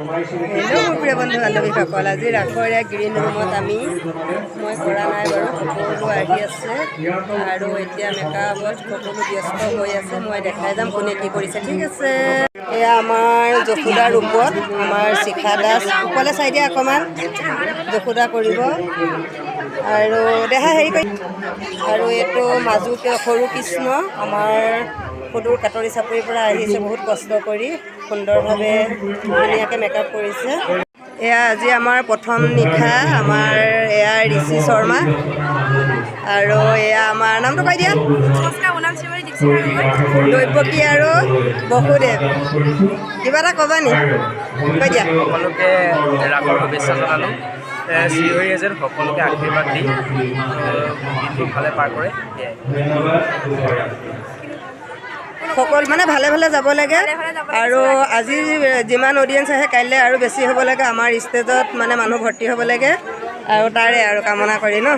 Hello' মোৰ প্ৰিয় বন্ধু বান্ধৱীসকল, আজি ৰাসৰ গ্ৰীণ ৰুমত মই কৰা নাই বাৰু, সকলো আহি আছে আৰু এতিয়া মেকআপত সকলো ব্যস্ত হৈ আছে। মই দেখাই যাম কোনে কি কৰিছে, ঠিক আছে। এয়া আমাৰ যশোদাৰ ৰূপত আমাৰ শিখা দাস, ওপৰলৈ চাই দিয়া অকণমান, যশোদা কৰিব আৰু দেহা হেৰি কৰি, আৰু এইটো মাজু সৰু কৃষ্ণ আমাৰ সুদূৰ কাটৰি চাপৰিৰ পৰা আহিছে, বহুত কষ্ট কৰি সুন্দৰভাৱে ধুনীয়াকৈ মেকআপ কৰিছে। এয়া আজি আমাৰ প্ৰথম নিশা, আমাৰ এয়া ঋষি শৰ্মা আৰু এয়া আমাৰ নামটো কৈ দিয়া, দৈৱকী আৰু বসুদেৱ। কিবা এটা ক'বা নি, কৈ দিয়া। সকলোকে ৰাসৰ শুভেচ্ছা জনালোঁ। শ্ৰীহৰি যেন সকলোকে আশীৰ্বাদ দি দিনটো ভালে পাৰ কৰে, সকলো মানে ভালে ভালে যাব লাগে আৰু আজি যিমান অডিয়েঞ্চ আহে কাইলৈ আৰু বেছি হ'ব লাগে। আমাৰ ষ্টেজত মানে মানুহ ভৰ্তি হ'ব লাগে আৰু তাৰে আৰু কামনা কৰি ন,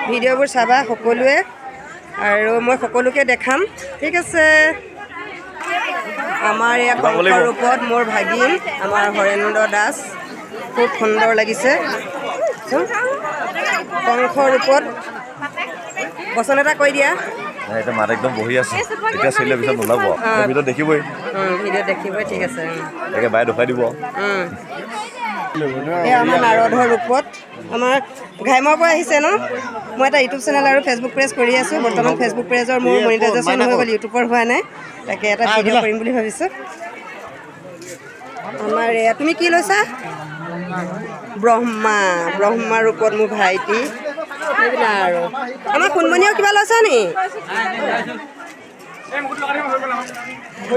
ভিডিঅ'বোৰ চাবা সকলোৱে আৰু মই সকলোকে দেখাম, ঠিক আছে। আমাৰ ইয়াত কংসৰ ৰূপত মোৰ ভাগিন আমাৰ হৰেন্দ্ৰ দাস, খুব সুন্দৰ লাগিছে। কংসৰ ৰূপত বচন এটা কৈ দিয়া। এটা মাত একদম বহি আছে, এতিয়া চলিলে পিছত নোলাব, ভিডিঅ' দেখিবই, ভিডিঅ' দেখিবই, ঠিক আছে। তাকে বাই দেখুৱাই দিব। এয়া আমাৰ নাৰদৰ ৰূপত আমাৰ ঘাইমৰ পৰা আহিছে ন। মই এটা ইউটিউব চেনেল আৰু ফেচবুক পেজ কৰি আছোঁ। বৰ্তমান ফেচবুক পেজৰ মোৰ মনিটাইজেশ্যন হৈ গ'ল, ইউটিউবৰ হোৱা নাই, তাকে এটা ভিডিঅ' কৰিম বুলি ভাবিছোঁ। আমাৰ এয়া তুমি কি লৈছা? ব্ৰহ্মা ৰূপত মোৰ ভাইটি আৰু আমাৰ সোণমণিও কিবা লৈছা নি?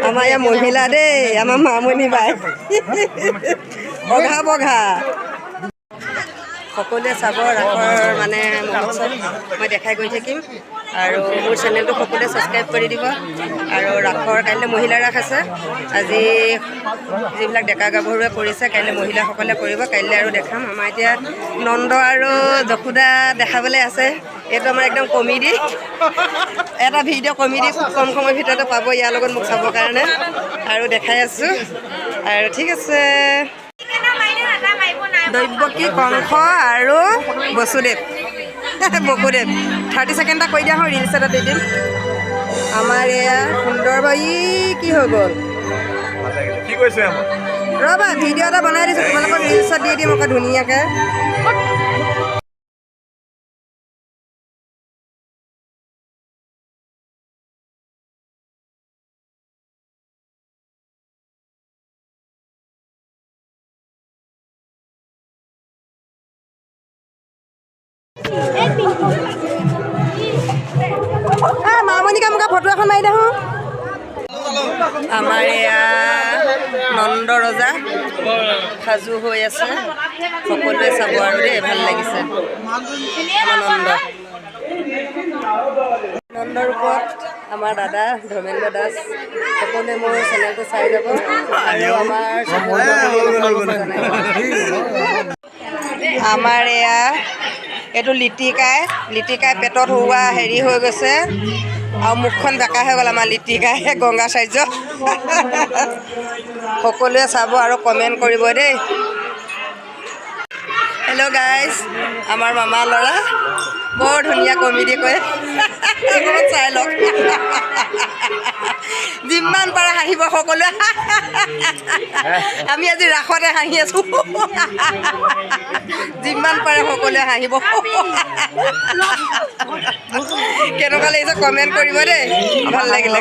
আমাৰ ইয়াৰ মহিলা দেই, আমাৰ মামণি বাই বঘা সকলোৱে চাব ৰাসৰ মানে মহোৎসৱ মই দেখাই গৈ থাকিম আৰু মোৰ চেনেলটো সকলোৱে ছাবস্ক্ৰাইব কৰি দিব। আৰু ৰাসৰ কাইলৈ মহিলা ৰাস আছে, আজি যিবিলাক ডেকা গাভৰুৱে কৰিছে কাইলৈ মহিলাসকলে কৰিব, কাইলৈ আৰু দেখাম। আমাৰ এতিয়া নন্দ আৰু যশোদা দেখাবলৈ আছে। এইটো আমাৰ একদম কমেডি এটা ভিডিঅ' কমেডি, খুব কম সময়ৰ ভিতৰতে পাব ইয়াৰ লগত মোক চাবৰ কাৰণে আৰু দেখাই আছোঁ আৰু ঠিক আছে। দৈৱকী, কংস আৰু বসুদেৱ 30 ছেকেণ্ড এটা কৈ দিয়া, হয় ৰিলছ এটা দি দিম। আমাৰ এয়া সুন্দৰবাই কি হৈ গ'ল, কি কৈছে ৰ'বা ভিডিঅ' এটা বনাই দিছোঁ, তোমালোকৰ ৰিলছত দি দিম আকৌ ধুনীয়াকৈ। মামণিকা মোকা ফটো এখন মাৰি দেখোন। আমাৰ এয়া নন্দ ৰজা সাজু হৈ আছে, সকলোৱে চাব আৰু দেই, ভাল লাগিছে। নন্দৰ ৰূপত আমাৰ দাদা ধৰ্মেন্দ্ৰ দাস, সকলোৱে মোৰ চেনেলটো চাই যাব আৰু আমাৰ এয়া এইটো লিটিকাই পেটত হোৱা হেৰি হৈ গৈছে আৰু মুখখন বেকা হৈ গ'ল আমাৰ লিটিকাই গংগাচাৰ্য। সকলোৱে চাব আৰু কমেণ্ট কৰিব দেই। হেল্ল' গাইজ, আমাৰ মামা ল'ৰা বৰ ধুনীয়া কমেডি কৰে, চাই লওক। যিমান পাৰে হাঁহিব সকলোৱে, আমি আজি ৰাসতে হাঁহি আছোঁ। যিমান পাৰে সকলোৱে হাঁহিব। কেনেকুৱা লাগিছে কমেণ্ট কৰিব দেই, ভাল লাগিলে।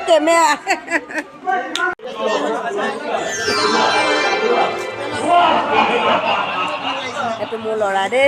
কেমেৰা এইটো মোৰ ল'ৰা দেই।